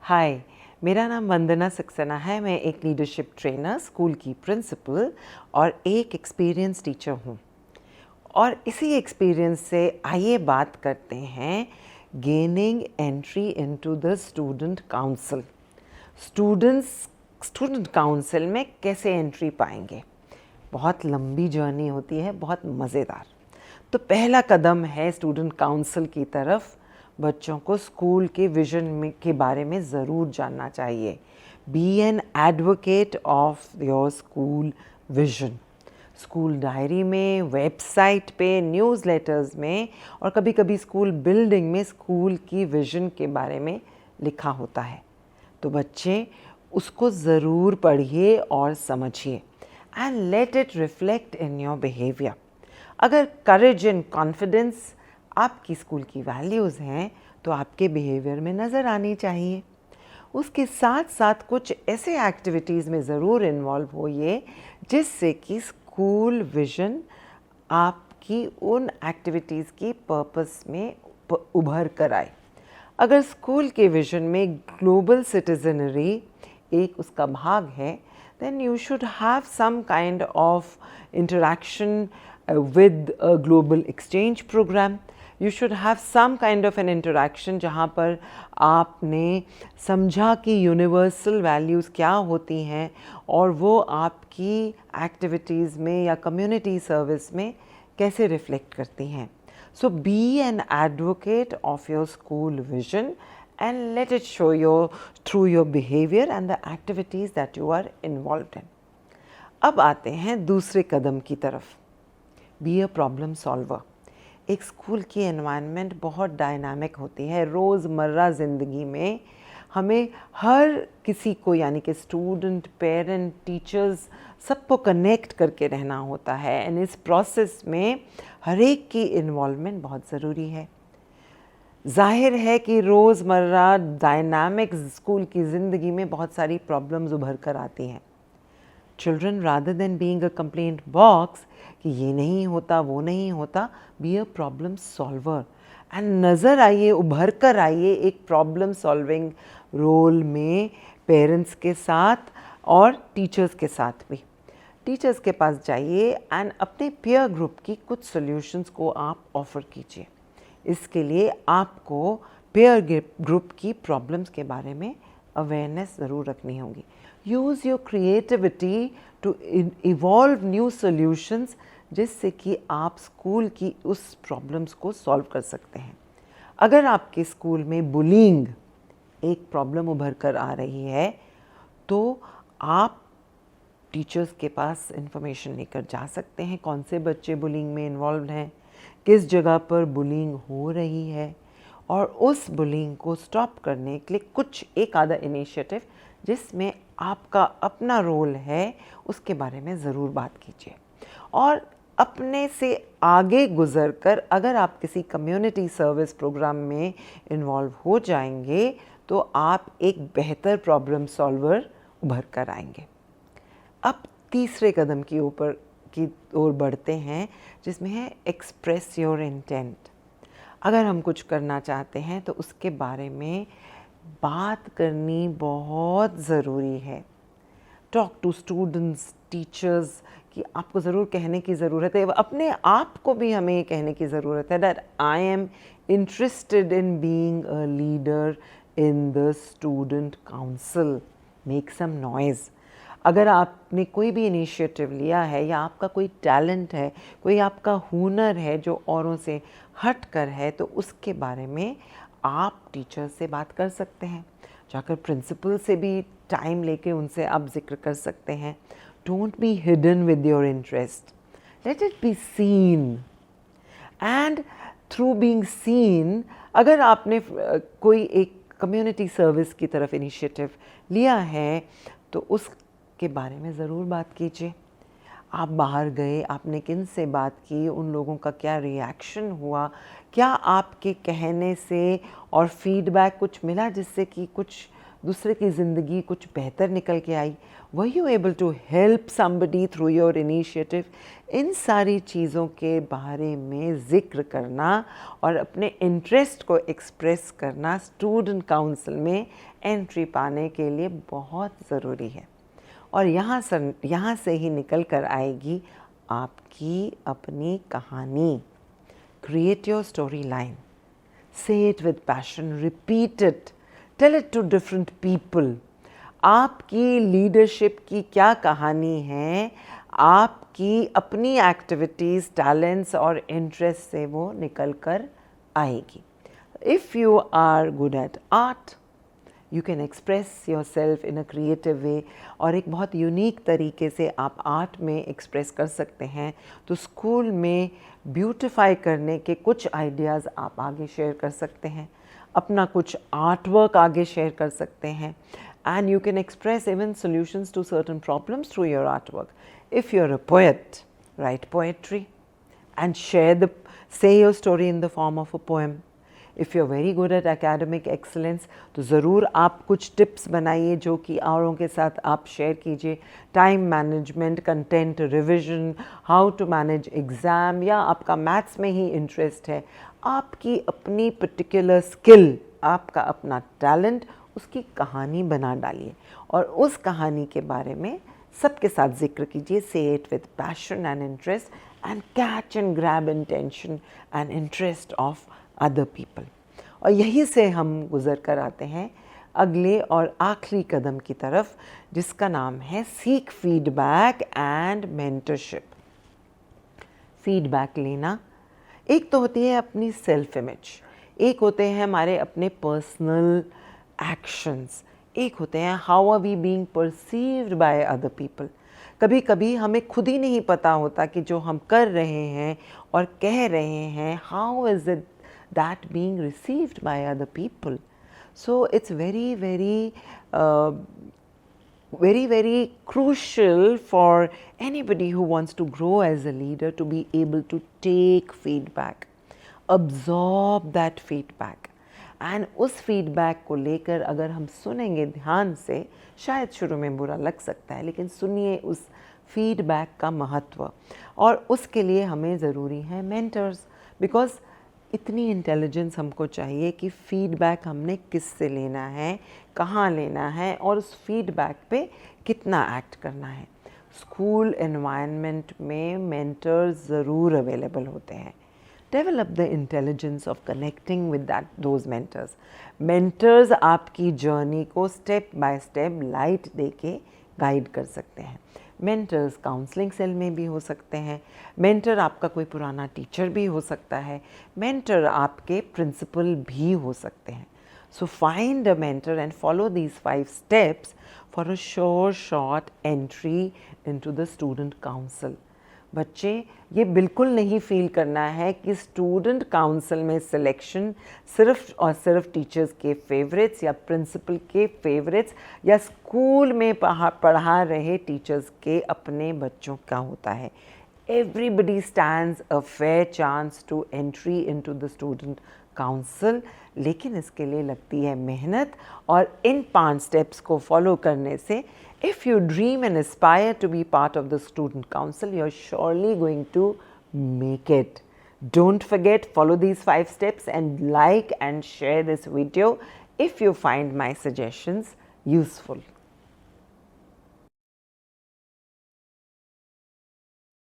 हाय, मेरा नाम वंदना सक्सेना है। मैं एक लीडरशिप ट्रेनर, स्कूल की प्रिंसिपल और एक एक्सपीरियंस टीचर हूँ। और इसी एक्सपीरियंस से आइए बात करते हैं gaining entry into the student council. Student council में कैसे एंट्री पाएंगे? बहुत लंबी जर्नी होती है, बहुत मज़ेदार। तो पहला कदम है स्टूडेंट काउंसिल की तरफ। बच्चों को स्कूल के विजन के बारे में ज़रूर जानना चाहिए। Be an advocate of your school vision. School diary में, वेबसाइट पे, न्यूज़लेटर्स में और कभी कभी स्कूल बिल्डिंग में स्कूल की विजन के बारे में लिखा होता है। तो बच्चे उसको ज़रूर पढ़िए और समझिए and let it reflect in your behaviour. अगर करेज एंड कॉन्फिडेंस आपकी स्कूल की वैल्यूज़ हैं तो आपके बिहेवियर में नज़र आनी चाहिए। उसके साथ साथ कुछ ऐसे एक्टिविटीज़ में ज़रूर इन्वॉल्व होइए जिससे कि स्कूल विजन आपकी उन एक्टिविटीज़ की पर्पस में उभर कर आए। अगर स्कूल के विजन में ग्लोबल सिटीजनरी एक उसका भाग है, then you should have some kind of interaction with a global exchange program. You should have some kind of an interaction जहाँ पर आपने समझा कि यूनिवर्सल वैल्यूज़ क्या होती हैं और वो आपकी एक्टिविटीज़ में या कम्युनिटी सर्विस में कैसे रिफ्लेक्ट करती हैं. So be an advocate of your school vision and let it show through your behavior and the activities that you are involved in. अब आते हैं दूसरे कदम की तरफ. Be a problem solver. एक स्कूल की एनवायरनमेंट बहुत डायनामिक होती है. रोज़मर्रा ज़िंदगी में हमें हर किसी को, यानी कि स्टूडेंट, पेरेंट, टीचर्स, सबको कनेक्ट करके रहना होता है एंड इस प्रोसेस में हर एक की इन्वॉल्वमेंट बहुत ज़रूरी है. जाहिर है कि रोज़मर्रा डायनामिक स्कूल की ज़िंदगी में बहुत सारी प्रॉब्लम्स उभर कर आती हैं. Children, rather than being a complaint box कि ये नहीं होता, वो नहीं होता, be a problem solver and नज़र आइए, उभर कर आइए एक प्रॉब्लम सॉल्विंग रोल में पेरेंट्स के साथ और टीचर्स के साथ भी. टीचर्स के पास जाइए एंड अपने पीयर ग्रुप की कुछ सॉल्यूशंस को आप ऑफ़र कीजिए. इसके लिए आपको पीयर ग्रुप की प्रॉब्लम्स के बारे में अवेयरनेस ज़रूर रखनी होगी. Use your creativity to evolve new solutions जिससे कि आप स्कूल की उस प्रॉब्लम्स को सॉल्व कर सकते हैं. अगर आपके स्कूल में बुलिंग एक प्रॉब्लम उभर कर आ रही है तो आप टीचर्स के पास इंफॉर्मेशन लेकर जा सकते हैं. कौन से बच्चे बुलिंग में इन्वॉल्व हैं, किस जगह पर बुलिंग हो रही है और उस बुलिंग को स्टॉप करने के लिए कुछ एक आधा इनिशिएटिव जिसमें आपका अपना रोल है उसके बारे में ज़रूर बात कीजिए. और अपने से आगे गुज़र कर अगर आप किसी कम्युनिटी सर्विस प्रोग्राम में इन्वॉल्व हो जाएंगे तो आप एक बेहतर प्रॉब्लम सॉल्वर उभर कर आएंगे. अब तीसरे कदम की ओर बढ़ते हैं जिसमें है एक्सप्रेस योर इंटेंट. अगर हम कुछ करना चाहते हैं तो उसके बारे में बात करनी बहुत ज़रूरी है. टॉक टू स्टूडेंट्स, टीचर्स कि आपको ज़रूर कहने की ज़रूरत है. अपने आप को भी हमें ये कहने की ज़रूरत है that I am interested in being a leader in the student council. Make some noise. अगर आपने कोई भी इनिशिएटिव लिया है या आपका कोई टैलेंट है, कोई आपका हुनर है जो औरों से हट कर है, तो उसके बारे में आप टीचर से बात कर सकते हैं. जाकर प्रिंसिपल से भी टाइम लेके उनसे आप जिक्र कर सकते हैं. Don't be hidden with your interest, let it be seen and through being seen. अगर आपने कोई एक कम्युनिटी सर्विस की तरफ इनिशिएटिव लिया है तो उसके बारे में ज़रूर बात कीजिए. आप बाहर गए, आपने किन से बात की, उन लोगों का क्या रिएक्शन हुआ, क्या आपके कहने से और फीडबैक कुछ मिला जिससे कि कुछ दूसरे की ज़िंदगी कुछ बेहतर निकल के आई? Were you able to help somebody through your initiative? इन सारी चीज़ों के बारे में ज़िक्र करना और अपने इंटरेस्ट को एक्सप्रेस करना स्टूडेंट काउंसिल में एंट्री पाने के लिए बहुत ज़रूरी है। और यहाँ से ही निकल कर आएगी आपकी अपनी कहानी। Create your storyline. Say it with passion. Repeat it. Tell it to different people. आपकी लीडरशिप की क्या कहानी है, आपकी अपनी एक्टिविटीज़, टैलेंट्स और इंटरेस्ट से वो निकल कर आएगी। If you are good at art, you can express yourself in a creative way और एक बहुत यूनिक तरीके से आप आर्ट में एक्सप्रेस कर सकते हैं। तो स्कूल में ब्यूटिफाई करने के कुछ आइडियाज़ आप आगे शेयर कर सकते हैं, अपना कुछ आर्ट वर्क आगे शेयर कर सकते हैं, and you can express even solutions to certain problems through your art work. If you are a poet, write poetry and say your story in the form of a poem. If you're very good at academic excellence, तो ज़रूर आप कुछ tips बनाइए जो कि औरों के साथ आप शेयर कीजिए। Time management, content revision, how to manage exam, या आपका मैथ्स में ही इंटरेस्ट है, आपकी अपनी पर्टिकुलर स्किल, आपका अपना टैलेंट, उसकी कहानी बना डालिए और उस कहानी के बारे में सबके साथ जिक्र कीजिए। से it with passion and interest and catch and grab intention and interest of other people. और यहीं से हम गुज़र कर आते हैं अगले और आखिरी कदम की तरफ, जिसका नाम है seek feedback and mentorship. Feedback लेना, एक तो होती है अपनी सेल्फ इमेज, एक होते हैं हमारे अपने पर्सनल एक्शंस, एक होते हैं how are we being perceived by other people. कभी कभी हमें खुद ही नहीं पता होता कि जो हम कर रहे हैं और कह रहे हैं, how is it that being received by other people. So it's very crucial for anybody who wants to grow as a leader to be able to take feedback, absorb that feedback, and उस feedback को लेकर अगर हम सुनेंगे ध्यान से, शायद शुरू में बुरा लग सकता है, लेकिन सुनिए उस feedback का महत्व। और उसके लिए हमें ज़रूरी है mentors, because इतनी इंटेलिजेंस हमको चाहिए कि फीडबैक हमने किससे लेना है, कहाँ लेना है और उस फीडबैक पे कितना एक्ट करना है। स्कूल एनवायरनमेंट में मेंटर्स ज़रूर अवेलेबल होते हैं। Develop the intelligence of connecting with those mentors. Mentors आपकी जर्नी को स्टेप बाय स्टेप लाइट दे के गाइड कर सकते हैं। मेंटर्स काउंसलिंग सेल में भी हो सकते हैं, मेंटर आपका कोई पुराना टीचर भी हो सकता है, मेंटर आपके प्रिंसिपल भी हो सकते हैं। So find a mentor and follow these 5 steps for a short entry into the student council. बच्चे, ये बिल्कुल नहीं फील करना है कि स्टूडेंट काउंसिल में सिलेक्शन सिर्फ और सिर्फ टीचर्स के फेवरेट्स या प्रिंसिपल के फेवरेट्स या स्कूल में पढ़ा रहे टीचर्स के अपने बच्चों का होता है। Everybody stands a fair chance to entry into the student council, लेकिन इसके लिए लगती है मेहनत। और इन 5 स्टेप्स को फॉलो करने से if you dream and aspire to be part of the student council, you're surely going to make it. Don't forget, follow these 5 steps and like and share this video if you find my suggestions useful.